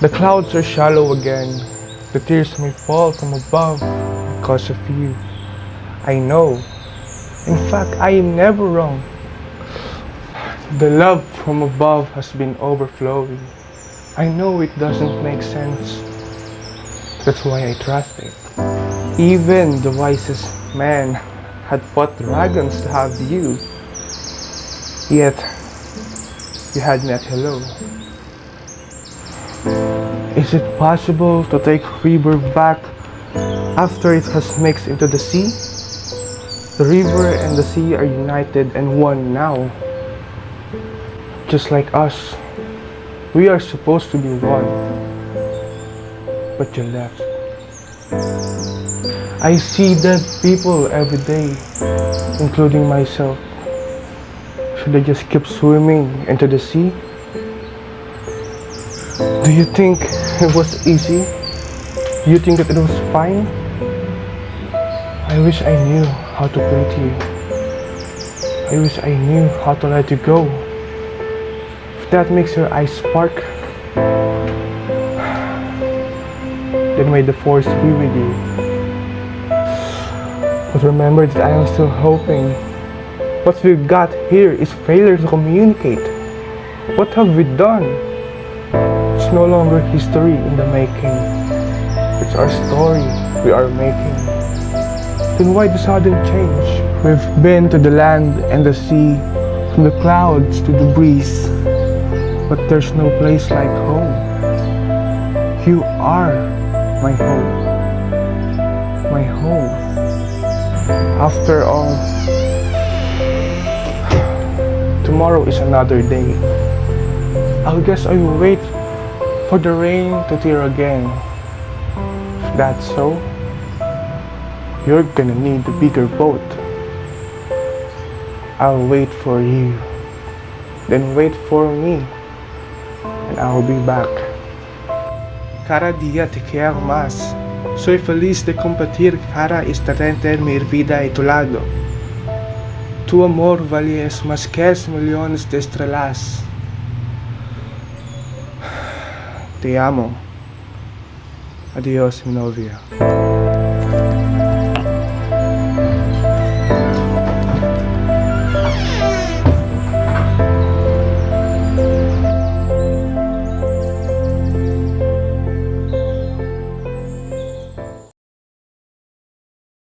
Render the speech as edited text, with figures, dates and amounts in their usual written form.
The clouds are shallow again. The tears may fall from above because of you. I know. In fact, I am never wrong. The love from above has been overflowing. I know it doesn't make sense. That's why I trust it. Even the wisest man had fought dragons to have you. Yet, you had me at hello. Is it possible to take river back after it has mixed into the sea? The river and the sea are united and one now. Just like us, we are supposed to be one. But you left. I see dead people every day, including myself. Should I just keep swimming into the sea? Do you think it was easy? Do you think that it was fine? I wish I knew how to play to you. I wish I knew how to let you go. If that makes your eyes spark, then may the force be with you. But remember that I am still hoping. What we've got here is failure to communicate. What have we done? It's no longer history in the making. It's our story we are making. Then why the sudden change? We've been to the land and the sea, from the clouds to the breeze. But there's no place like home. You are my home. My home. After all, tomorrow is another day. I guess I will wait for the rain to tear again. If that's so, you're gonna need a bigger boat. I'll wait for you. Then wait for me. And I'll be back. Cada día te quiero más. Soy feliz de compartir cada instante en mi vida a tu lado. Tu amor vale más que millones de estrellas. Te amo. Adiós, mi novia.